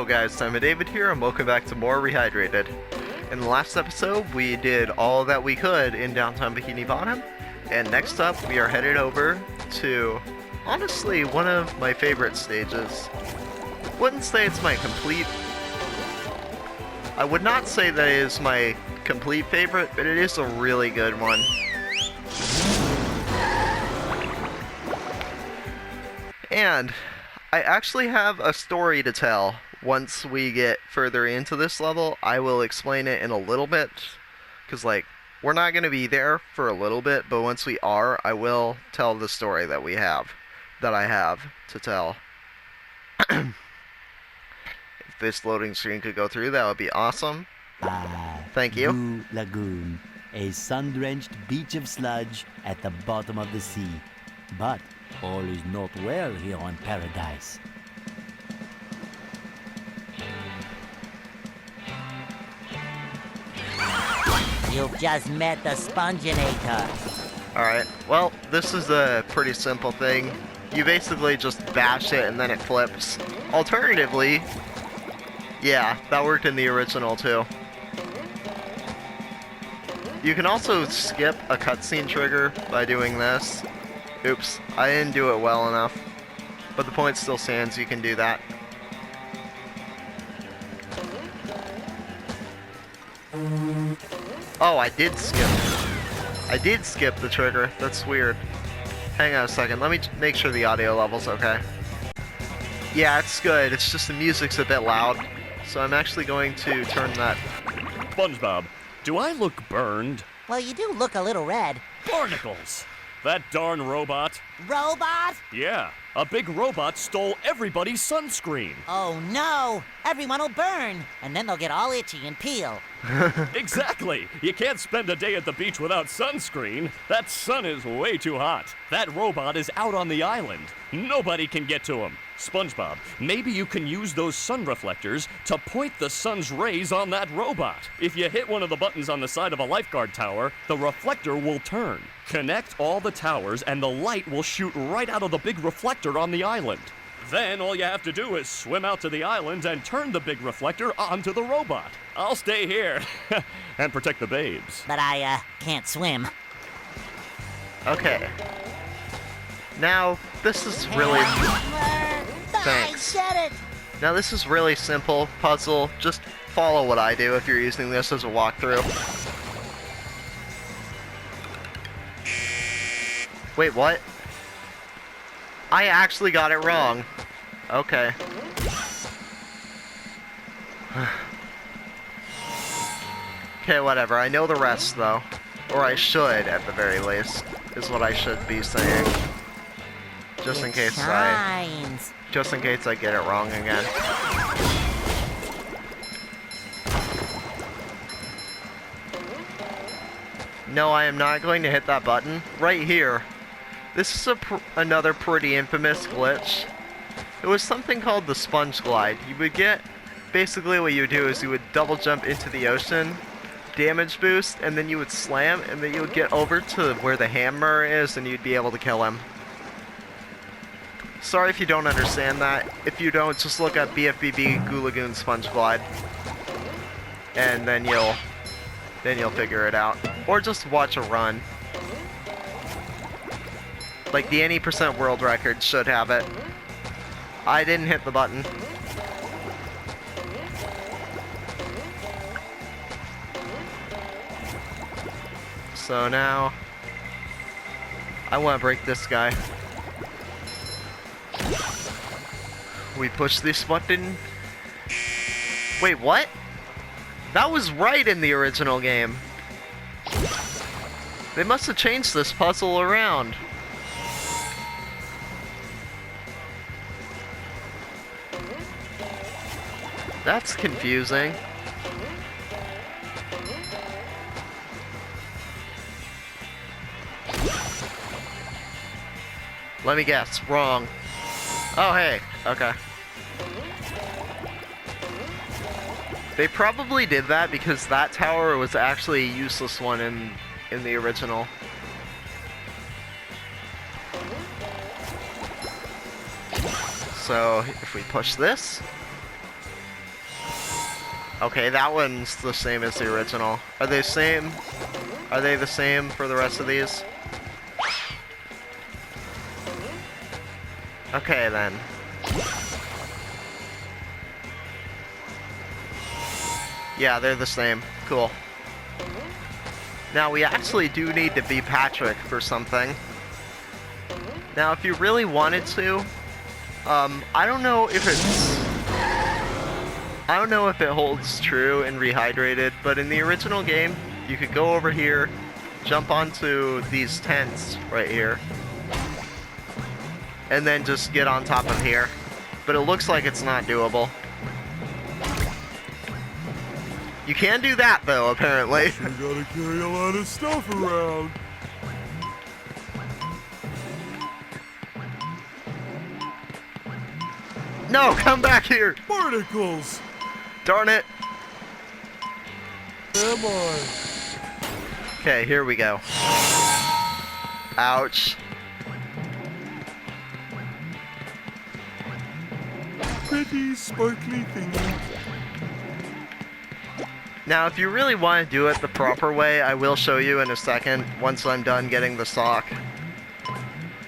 Hello guys, David here, and welcome back to more Rehydrated. In the last episode, we did all that we could in downtown Bikini Bottom, and next up, we are headed over to, honestly, one of my favorite stages. Wouldn't say it's my complete... I would not say that it is my complete favorite, but it is a really good one. And I actually have a story to tell. Once we get further into this level, I will explain it in a little bit, because like we're not going to be there for a little bit, but once we are, I will tell the story that I have to tell. If this loading screen could go through, that would be awesome. Thank you. Lagoon, a sun-drenched beach of sludge at the bottom of the sea. But all is not well here on Paradise. You've just met the Sponginator. Alright, well, this is a pretty simple thing. You basically just bash it and then it flips. Alternatively, yeah, that worked in the original too. You can also skip a cutscene trigger by doing this. Oops, I didn't do it well enough. But the point still stands, you can do that. Oh, I did skip the trigger. That's weird. Hang on a second, let me make sure the audio level's okay. Yeah, it's good, it's just the music's a bit loud. So I'm actually going to turn that... SpongeBob, do I look burned? Well, you do look a little red. Barnacles! That darn robot. Robot? Yeah, a big robot stole everybody's sunscreen. Oh no! Everyone will burn, and then they'll get all itchy and peel. Exactly! You can't spend a day at the beach without sunscreen. That sun is way too hot. That robot is out on the island. Nobody can get to him. SpongeBob, maybe you can use those sun reflectors to point the sun's rays on that robot. If you hit one of the buttons on the side of a lifeguard tower, the reflector will turn. Connect all the towers and the light will shoot right out of the big reflector on the island. Then all you have to do is swim out to the island and turn the big reflector onto the robot. I'll stay here and protect the babes. But I, can't swim. Okay. Now, this is really... Thanks. I get it! Now this is really simple puzzle. Just follow what I do if you're using this as a walkthrough. Wait, what? I actually got it wrong. Okay. Okay, whatever. I know the rest, though. Or I should, at the very least, is what I should be saying. Just in case I get it wrong again. No, I am not going to hit that button. Right here. This is another pretty infamous glitch. It was something called the sponge glide. You would get... Basically what you would do is you would double jump into the ocean, damage boost, and then you would slam, and then you would get over to where the hammer is, and you'd be able to kill him. Sorry if you don't understand that. If you don't, just look up BFBB Lagoon Sponge Glide. And then you'll figure it out. Or just watch a run. Like the any % world record should have it. I didn't hit the button. So now I want to break this guy. We push this button. Wait, what? That was right in the original game. They must have changed this puzzle around. That's confusing. Let me guess. Wrong. Oh, hey. Okay. They probably did that because that tower was actually a useless one in the original. So if we push this, Okay, that one's the same as the original. Are they same? Are they the same for the rest of these? Okay, then. Yeah, they're the same. Cool. Now, we actually do need to be Patrick for something. Now, if you really wanted to, I don't know if it holds true in Rehydrated, but in the original game, you could go over here, jump onto these tents right here, and then just get on top of here. But it looks like it's not doable. You can do that, though, apparently. You gotta carry a lot of stuff around. No, come back here! Barnacles! Darn it! Am I? Okay, here we go. Ouch. Pretty sparkly thingy. Now, if you really want to do it the proper way, I will show you in a second once I'm done getting the sock.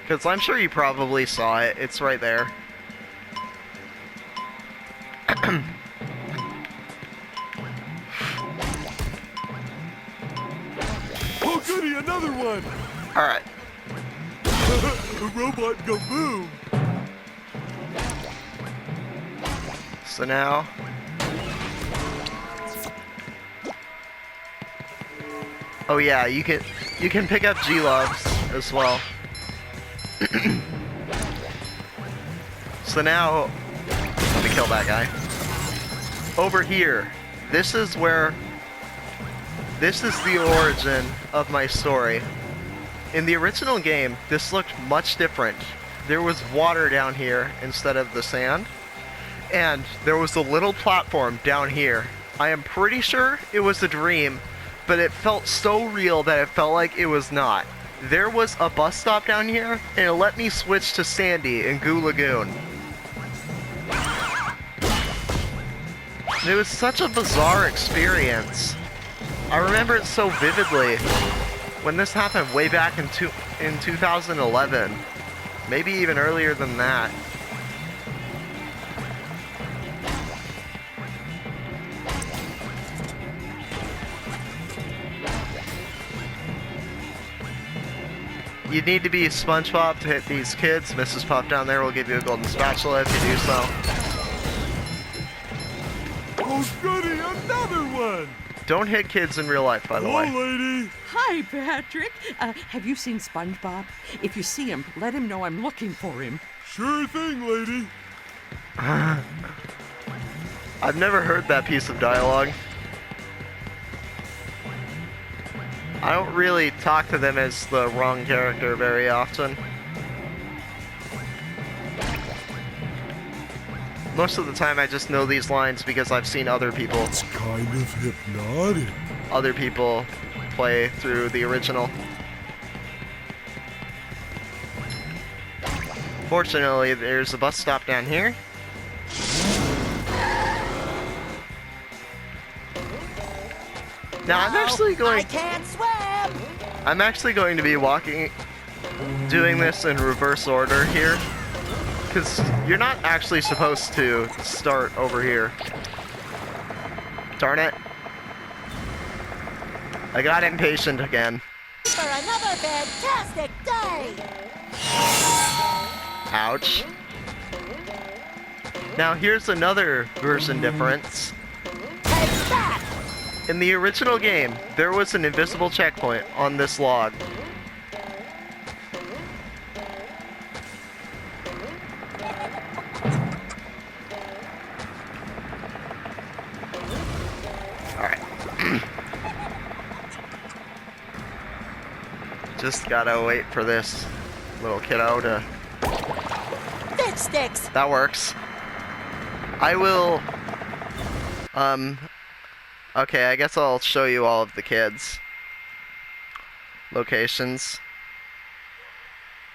Because I'm sure you probably saw it. It's right there. Oh goody, another one! Alright. A robot go boom! So now... Oh yeah, you can pick up G-Loves as well. So now... Let me kill that guy. Over here, this is the origin of my story. In the original game, this looked much different. There was water down here instead of the sand, and there was a little platform down here. I am pretty sure it was a dream, but it felt so real that it felt like it was not. There was a bus stop down here, and it let me switch to Sandy in Goo Lagoon. It was such a bizarre experience. I remember it so vividly when this happened way back in 2011. Maybe even earlier than that. You need to be SpongeBob to hit these kids. Mrs. Puff down there will give you a golden spatula if you do so. Oh goody, another one! Don't hit kids in real life, by the Hello, way. lady! Hi, Patrick. Have you seen SpongeBob? If you see him, let him know I'm looking for him. Sure thing, lady. I've never heard that piece of dialogue. I don't really talk to them as the wrong character very often. Most of the time I just know these lines because I've seen other people It's kind of hypnotic. play through the original. Fortunately, there's a bus stop down here. Now I can't swim! I'm actually going to be doing this in reverse order here, because you're not actually supposed to start over here. Darn it. I got impatient again. For another fantastic day! Ouch. Now here's another version difference. Take that! In the original game, there was an invisible checkpoint on this log. Alright. Just gotta wait for this little kiddo to... Fit sticks! That works. I will... Okay, I guess I'll show you all of the kids' locations.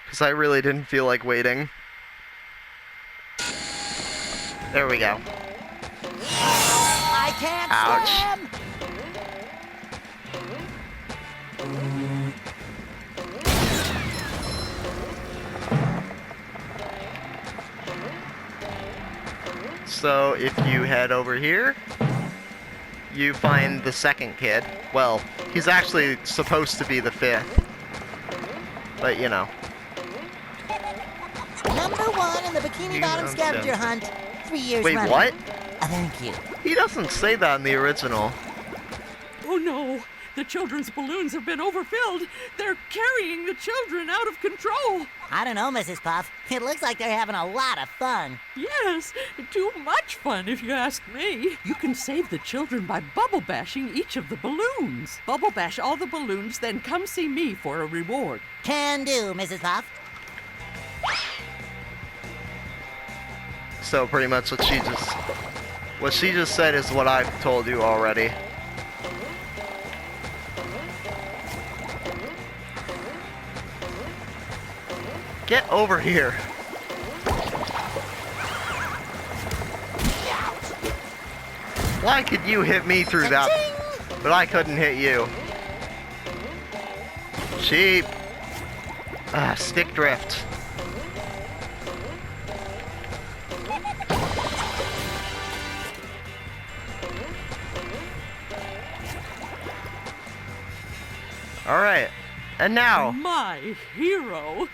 Because I really didn't feel like waiting. There we go. I can't Ouch. swim! So if you head over here, you find the second kid. Well, he's actually supposed to be the fifth. But you know. Number 1 in the Bikini Bottom scavenger hunt. 3 years Wait, running. what? Thank you. He doesn't say that in the original. Oh no, the children's balloons have been overfilled. They're carrying the children out of control. I don't know, Mrs. Puff. It looks like they're having a lot of fun. Yes, too much fun if you ask me. You can save the children by bubble bashing each of the balloons. Bubble bash all the balloons, then come see me for a reward. Can do, Mrs. Puff. So pretty much what she just said is what I've told you already. Get over here. Why could you hit me through that, but I couldn't hit you? Cheap. Stick drift. Alright, and now, My hero.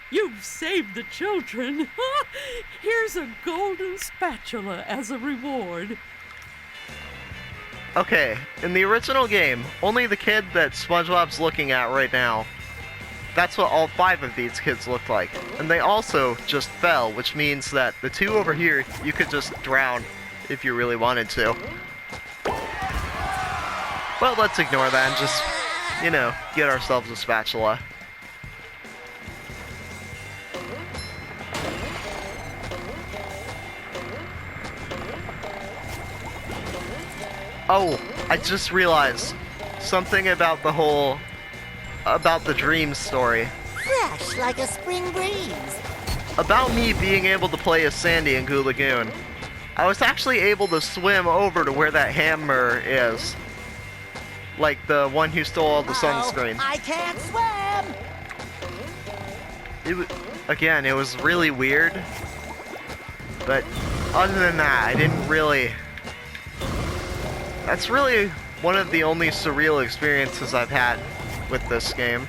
You've saved the children. Here's a golden spatula as a reward. okay, in the original game, only the kid that SpongeBob's looking at right now, that's what all 5 of these kids looked like. And they also just fell, which means that the 2 over here, you could just drown if you really wanted to. But let's ignore that and just, you know, get ourselves a spatula. Oh, I just realized something about the dream story. Fresh like a spring breeze. About me being able to play as Sandy in Goo Lagoon. I was actually able to swim over to where that hammer is. Like the one who stole all the sunscreen. I can't swim! Again, it was really weird. But other than that, I didn't really... That's really one of the only surreal experiences I've had with this game.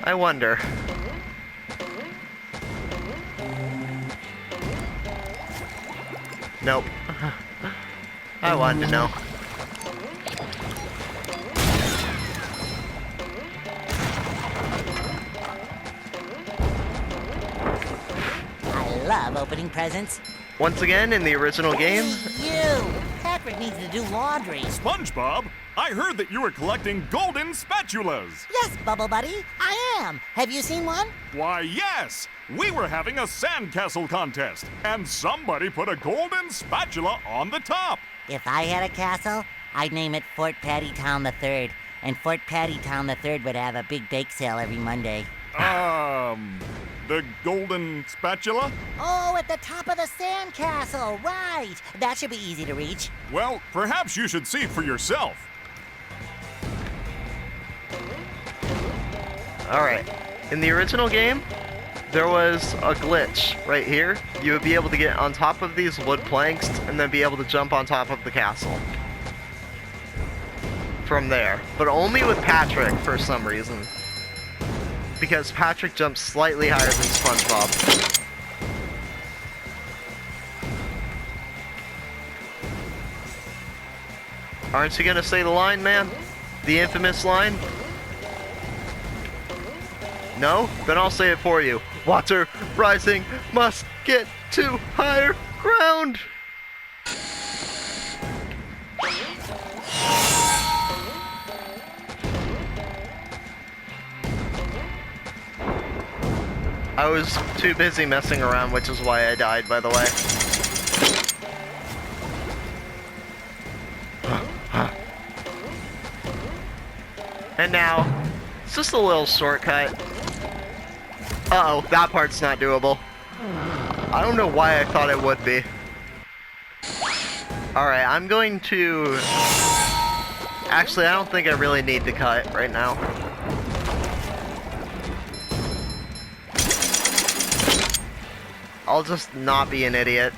I wonder. Nope. I wanted to know. I love opening presents. Once again, in the original game, You! Patrick needs to do laundry. SpongeBob, I heard that you were collecting golden spatulas. Yes, Bubble Buddy, I am. Have you seen one? Why, yes. We were having a sandcastle contest, and somebody put a golden spatula on the top. If I had a castle, I'd name it Fort Pattytown III. And Fort Pattytown III would have a big bake sale every Monday. The golden spatula? Oh, at the top of the sandcastle, right. That should be easy to reach. Well, perhaps you should see for yourself. alright. In the original game, there was a glitch right here. You would be able to get on top of these wood planks and then be able to jump on top of the castle. From there. But only with Patrick for some reason. Because Patrick jumps slightly higher than SpongeBob. Aren't you gonna say the line, man? The infamous line? No? Then I'll say it for you. Water rising must get to higher ground! I was too busy messing around, which is why I died, by the way. And now, it's just a little shortcut. Uh-oh, that part's not doable. I don't know why I thought it would be. Alright, I'm going to... Actually, I don't think I really need to cut right now. I'll just not be an idiot.